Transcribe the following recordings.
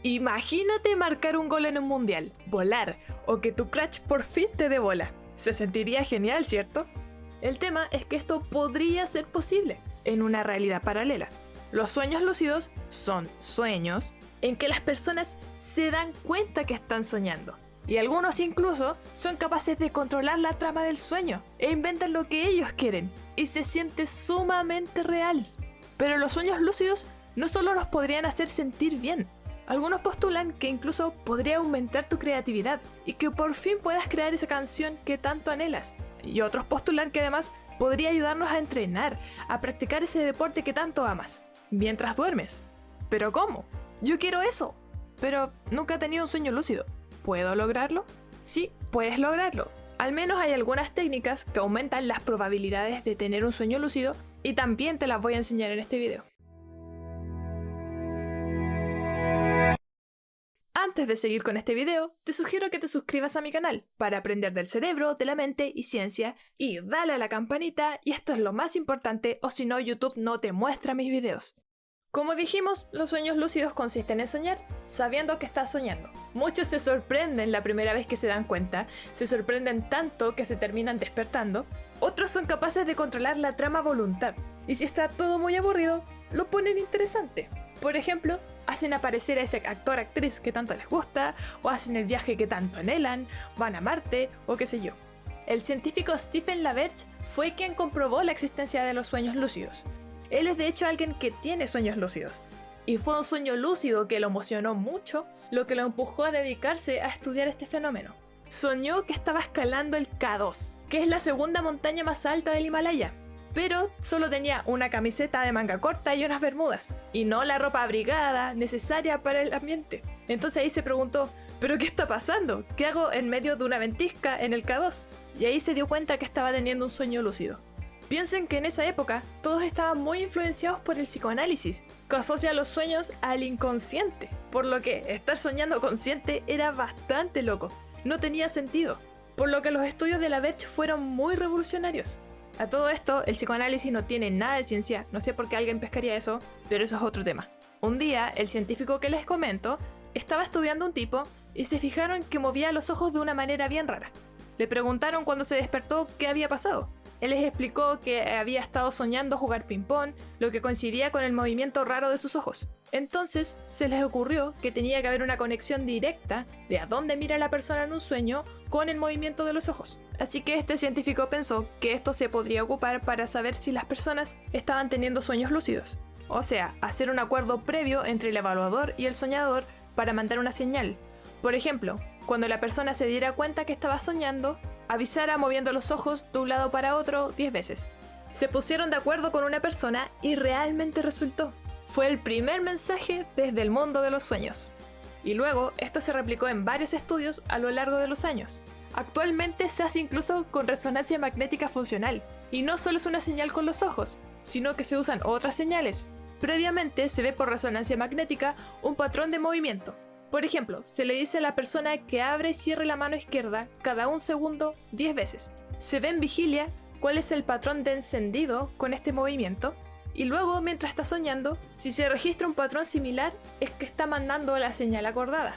Imagínate marcar un gol en un mundial, volar, o que tu crush por fin te dé bola. Se sentiría genial, ¿cierto? El tema es que esto podría ser posible en una realidad paralela. Los sueños lúcidos son sueños en que las personas se dan cuenta que están soñando. Y algunos incluso son capaces de controlar la trama del sueño e inventan lo que ellos quieren y se siente sumamente real. Pero los sueños lúcidos no solo nos podrían hacer sentir bien. Algunos postulan que incluso podría aumentar tu creatividad y que por fin puedas crear esa canción que tanto anhelas. Y otros postulan que además podría ayudarnos a entrenar, a practicar ese deporte que tanto amas, mientras duermes. ¿Pero cómo? Yo quiero eso, pero nunca he tenido un sueño lúcido. ¿Puedo lograrlo? Sí, puedes lograrlo. Al menos hay algunas técnicas que aumentan las probabilidades de tener un sueño lúcido y también te las voy a enseñar en este video. Antes de seguir con este video, te sugiero que te suscribas a mi canal para aprender del cerebro, de la mente y ciencia, y dale a la campanita, y esto es lo más importante, o si no YouTube no te muestra mis videos. Como dijimos, los sueños lúcidos consisten en soñar, sabiendo que estás soñando. Muchos se sorprenden la primera vez que se dan cuenta, se sorprenden tanto que se terminan despertando. Otros son capaces de controlar la trama a voluntad, y si está todo muy aburrido, lo ponen interesante. Por ejemplo, hacen aparecer a ese actor o actriz que tanto les gusta, o hacen el viaje que tanto anhelan, van a Marte, o qué sé yo. El científico Stephen LaBerge fue quien comprobó la existencia de los sueños lúcidos. Él es de hecho alguien que tiene sueños lúcidos, y fue un sueño lúcido que lo emocionó mucho, lo que lo empujó a dedicarse a estudiar este fenómeno. Soñó que estaba escalando el K2, que es la segunda montaña más alta del Himalaya, pero solo tenía una camiseta de manga corta y unas bermudas, y no la ropa abrigada necesaria para el ambiente. Entonces ahí se preguntó, ¿pero qué está pasando? ¿Qué hago en medio de una ventisca en el K2? Y ahí se dio cuenta que estaba teniendo un sueño lúcido. Piensen que en esa época todos estaban muy influenciados por el psicoanálisis, que asocia los sueños al inconsciente, por lo que estar soñando consciente era bastante loco, no tenía sentido, por lo que los estudios de LaBerge fueron muy revolucionarios. A todo esto, el psicoanálisis no tiene nada de ciencia, no sé por qué alguien pescaría eso, pero eso es otro tema. Un día, el científico que les comento estaba estudiando a un tipo y se fijaron que movía los ojos de una manera bien rara. Le preguntaron cuando se despertó qué había pasado. Él les explicó que había estado soñando jugar ping-pong, lo que coincidía con el movimiento raro de sus ojos. Entonces se les ocurrió que tenía que haber una conexión directa de a dónde mira la persona en un sueño con el movimiento de los ojos. Así que este científico pensó que esto se podría ocupar para saber si las personas estaban teniendo sueños lúcidos. O sea, hacer un acuerdo previo entre el evaluador y el soñador para mandar una señal. Por ejemplo, cuando la persona se diera cuenta que estaba soñando, avisara moviendo los ojos de un lado para otro 10 veces. Se pusieron de acuerdo con una persona y realmente resultó. Fue el primer mensaje desde el mundo de los sueños. Y luego, esto se replicó en varios estudios a lo largo de los años. Actualmente se hace incluso con resonancia magnética funcional. Y no solo es una señal con los ojos, sino que se usan otras señales. Previamente se ve por resonancia magnética un patrón de movimiento. Por ejemplo, se le dice a la persona que abre y cierre la mano izquierda cada un segundo 10 veces. Se ve en vigilia cuál es el patrón de encendido con este movimiento, y luego, mientras está soñando, si se registra un patrón similar, es que está mandando la señal acordada.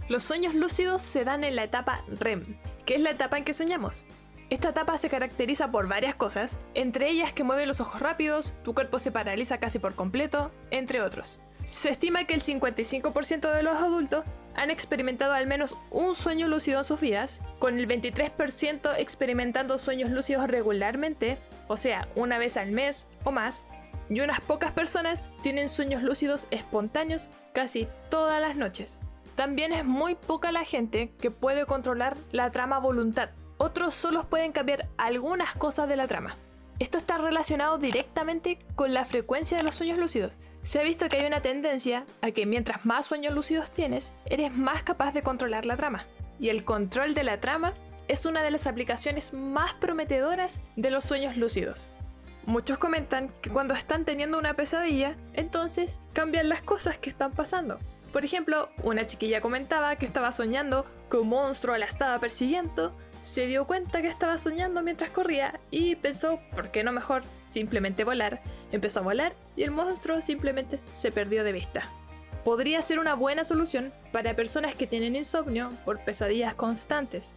Los sueños lúcidos se dan en la etapa REM, que es la etapa en que soñamos. Esta etapa se caracteriza por varias cosas, entre ellas que mueven los ojos rápidos, tu cuerpo se paraliza casi por completo, entre otros. Se estima que el 55% de los adultos han experimentado al menos un sueño lúcido en sus vidas, con el 23% experimentando sueños lúcidos regularmente, o sea, una vez al mes o más, y unas pocas personas tienen sueños lúcidos espontáneos casi todas las noches. También es muy poca la gente que puede controlar la trama a voluntad. Otros solo pueden cambiar algunas cosas de la trama. Esto está relacionado directamente con la frecuencia de los sueños lúcidos. Se ha visto que hay una tendencia a que mientras más sueños lúcidos tienes, eres más capaz de controlar la trama. Y el control de la trama es una de las aplicaciones más prometedoras de los sueños lúcidos. Muchos comentan que cuando están teniendo una pesadilla, entonces cambian las cosas que están pasando. Por ejemplo, una chiquilla comentaba que estaba soñando que un monstruo la estaba persiguiendo, se dio cuenta que estaba soñando mientras corría y pensó, ¿por qué no mejor simplemente volar? Empezó a volar y el monstruo simplemente se perdió de vista. Podría ser una buena solución para personas que tienen insomnio por pesadillas constantes.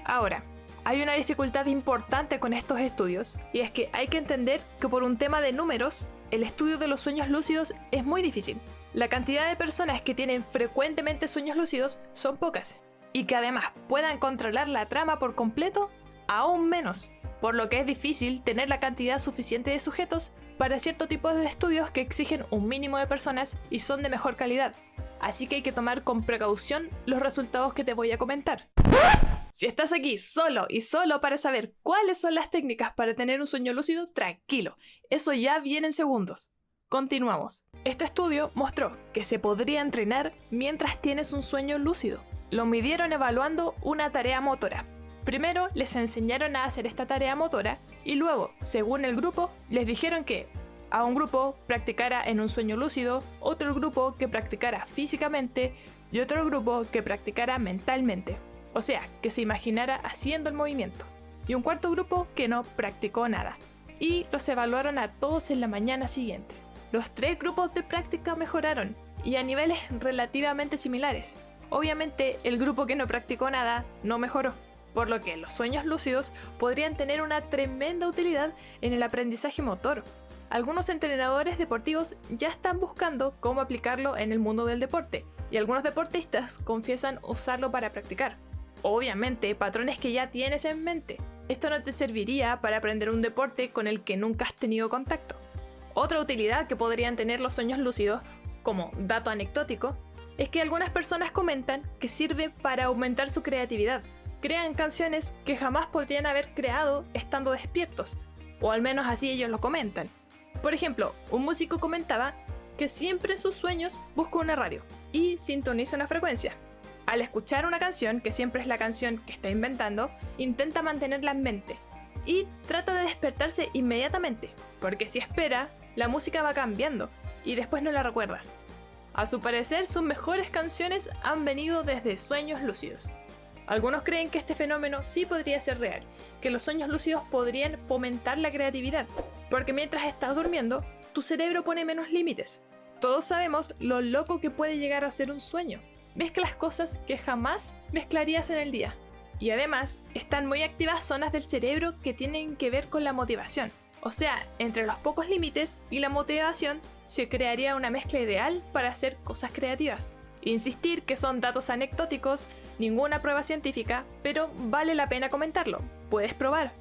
Ahora, hay una dificultad importante con estos estudios, y es que hay que entender que por un tema de números, el estudio de los sueños lúcidos es muy difícil. La cantidad de personas que tienen frecuentemente sueños lúcidos son pocas, y que además puedan controlar la trama por completo, aún menos, por lo que es difícil tener la cantidad suficiente de sujetos para cierto tipo de estudios que exigen un mínimo de personas y son de mejor calidad. Así que hay que tomar con precaución los resultados que te voy a comentar. Si estás aquí solo y solo para saber cuáles son las técnicas para tener un sueño lúcido, tranquilo, eso ya viene en segundos. Continuamos. Este estudio mostró que se podría entrenar mientras tienes un sueño lúcido. Lo midieron evaluando una tarea motora. Primero les enseñaron a hacer esta tarea motora y luego, según el grupo, les dijeron que a un grupo practicara en un sueño lúcido, otro grupo que practicara físicamente y otro grupo que practicara mentalmente. O sea, que se imaginara haciendo el movimiento. Y un cuarto grupo que no practicó nada. Y los evaluaron a todos en la mañana siguiente. Los 3 grupos de práctica mejoraron y a niveles relativamente similares. Obviamente, el grupo que no practicó nada no mejoró. Por lo que los sueños lúcidos podrían tener una tremenda utilidad en el aprendizaje motor. Algunos entrenadores deportivos ya están buscando cómo aplicarlo en el mundo del deporte, y algunos deportistas confiesan usarlo para practicar. Obviamente, patrones que ya tienes en mente. Esto no te serviría para aprender un deporte con el que nunca has tenido contacto. Otra utilidad que podrían tener los sueños lúcidos, como dato anecdótico, es que algunas personas comentan que sirve para aumentar su creatividad. Crean canciones que jamás podrían haber creado estando despiertos, o al menos así ellos lo comentan. Por ejemplo, un músico comentaba que siempre en sus sueños busca una radio y sintoniza una frecuencia. Al escuchar una canción, que siempre es la canción que está inventando, intenta mantenerla en mente y trata de despertarse inmediatamente, porque si espera, la música va cambiando y después no la recuerda. A su parecer, sus mejores canciones han venido desde sueños lúcidos. Algunos creen que este fenómeno sí podría ser real, que los sueños lúcidos podrían fomentar la creatividad, porque mientras estás durmiendo, tu cerebro pone menos límites. Todos sabemos lo loco que puede llegar a ser un sueño. Mezclas cosas que jamás mezclarías en el día. Y además, están muy activas zonas del cerebro que tienen que ver con la motivación. O sea, entre los pocos límites y la motivación, se crearía una mezcla ideal para hacer cosas creativas. Insistir que son datos anecdóticos, ninguna prueba científica, pero vale la pena comentarlo. Puedes probar.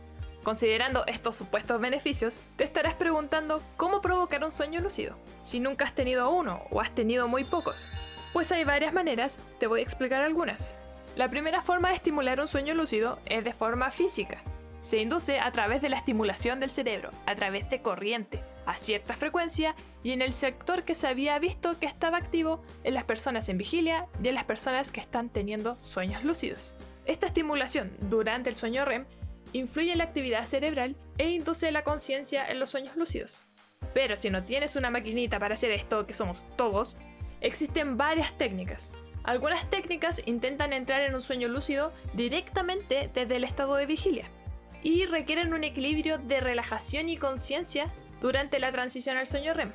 Considerando estos supuestos beneficios, te estarás preguntando cómo provocar un sueño lúcido, si nunca has tenido uno o has tenido muy pocos. Pues hay varias maneras, te voy a explicar algunas. La primera forma de estimular un sueño lúcido es de forma física. Se induce a través de la estimulación del cerebro, a través de corriente, a cierta frecuencia y en el sector que se había visto que estaba activo en las personas en vigilia y en las personas que están teniendo sueños lúcidos. Esta estimulación durante el sueño REM influye en la actividad cerebral e induce la conciencia en los sueños lúcidos. Pero si no tienes una maquinita para hacer esto, que somos todos, existen varias técnicas. Algunas técnicas intentan entrar en un sueño lúcido directamente desde el estado de vigilia y requieren un equilibrio de relajación y conciencia durante la transición al sueño REM.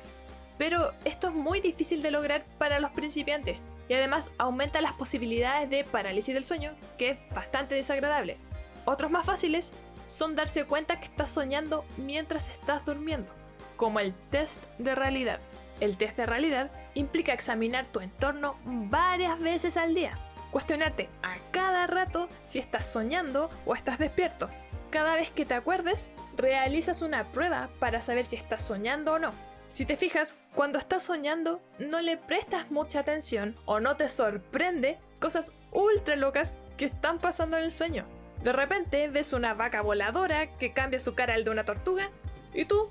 Pero esto es muy difícil de lograr para los principiantes y además aumenta las posibilidades de parálisis del sueño, que es bastante desagradable. Otros más fáciles son darse cuenta que estás soñando mientras estás durmiendo, como el test de realidad. El test de realidad implica examinar tu entorno varias veces al día, cuestionarte a cada rato si estás soñando o estás despierto. Cada vez que te acuerdes, realizas una prueba para saber si estás soñando o no. Si te fijas, cuando estás soñando, no le prestas mucha atención o no te sorprende cosas ultra locas que están pasando en el sueño. De repente ves una vaca voladora que cambia su cara al de una tortuga y tú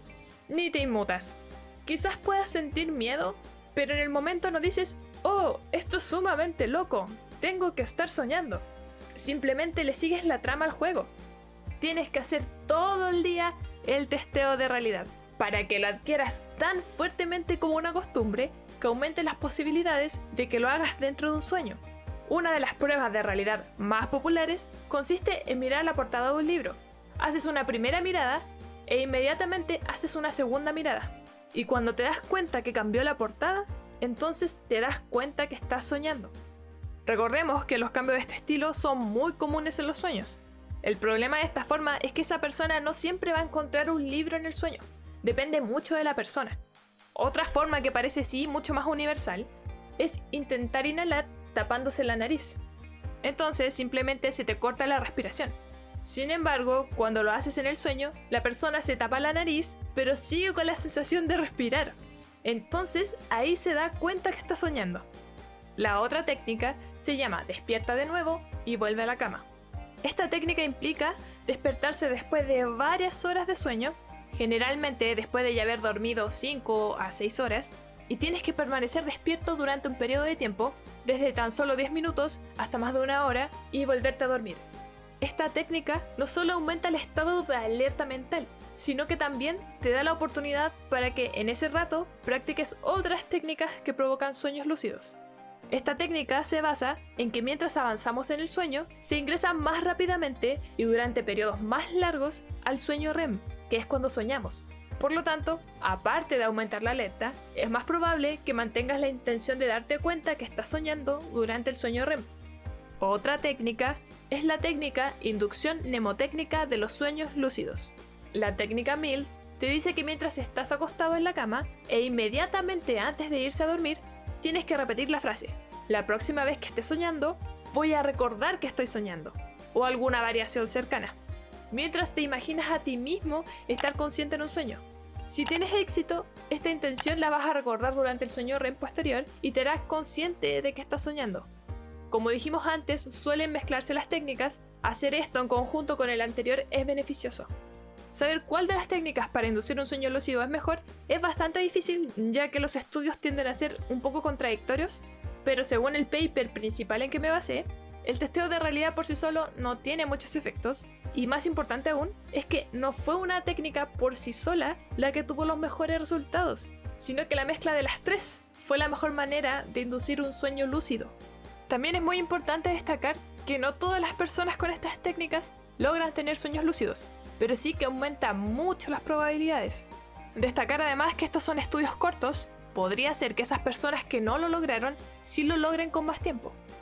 ni te inmutas. Quizás puedas sentir miedo, pero en el momento no dices, oh, esto es sumamente loco, tengo que estar soñando. Simplemente le sigues la trama al juego. Tienes que hacer todo el día el testeo de realidad, para que lo adquieras tan fuertemente como una costumbre que aumente las posibilidades de que lo hagas dentro de un sueño. Una de las pruebas de realidad más populares consiste en mirar la portada de un libro. Haces una primera mirada e inmediatamente haces una segunda mirada. Y cuando te das cuenta que cambió la portada, entonces te das cuenta que estás soñando. Recordemos que los cambios de este estilo son muy comunes en los sueños. El problema de esta forma es que esa persona no siempre va a encontrar un libro en el sueño. Depende mucho de la persona. Otra forma que parece sí mucho más universal es intentar inhalar tapándose la nariz. Entonces simplemente se te corta la respiración. Sin embargo, cuando lo haces en el sueño, la persona se tapa la nariz, pero sigue con la sensación de respirar. Entonces ahí se da cuenta que está soñando. La otra técnica se llama despierta de nuevo y vuelve a la cama. Esta técnica implica despertarse después de varias horas de sueño, generalmente después de ya haber dormido 5 a 6 horas, y tienes que permanecer despierto durante un periodo de tiempo, desde tan solo 10 minutos hasta más de 1 hora, y volverte a dormir. Esta técnica no solo aumenta el estado de alerta mental, sino que también te da la oportunidad para que en ese rato practiques otras técnicas que provocan sueños lúcidos. Esta técnica se basa en que mientras avanzamos en el sueño, se ingresa más rápidamente y durante periodos más largos al sueño REM, que es cuando soñamos. Por lo tanto, aparte de aumentar la alerta, es más probable que mantengas la intención de darte cuenta que estás soñando durante el sueño REM. Otra técnica es la técnica inducción mnemotécnica de los sueños lúcidos. La técnica MILD te dice que mientras estás acostado en la cama e inmediatamente antes de irse a dormir, tienes que repetir la frase: la próxima vez que estés soñando, voy a recordar que estoy soñando, o alguna variación cercana, mientras te imaginas a ti mismo estar consciente en un sueño. Si tienes éxito, esta intención la vas a recordar durante el sueño REM posterior y te harás consciente de que estás soñando. Como dijimos antes, suelen mezclarse las técnicas. Hacer esto en conjunto con el anterior es beneficioso. Saber cuál de las técnicas para inducir un sueño lúcido es mejor es bastante difícil, ya que los estudios tienden a ser un poco contradictorios, pero según el paper principal en que me basé, el testeo de realidad por sí solo no tiene muchos efectos, y más importante aún, es que no fue una técnica por sí sola la que tuvo los mejores resultados, sino que la mezcla de las tres fue la mejor manera de inducir un sueño lúcido. También es muy importante destacar que no todas las personas con estas técnicas logran tener sueños lúcidos, pero sí que aumenta mucho las probabilidades. Destacar además que estos son estudios cortos, podría ser que esas personas que no lo lograron sí lo logren con más tiempo.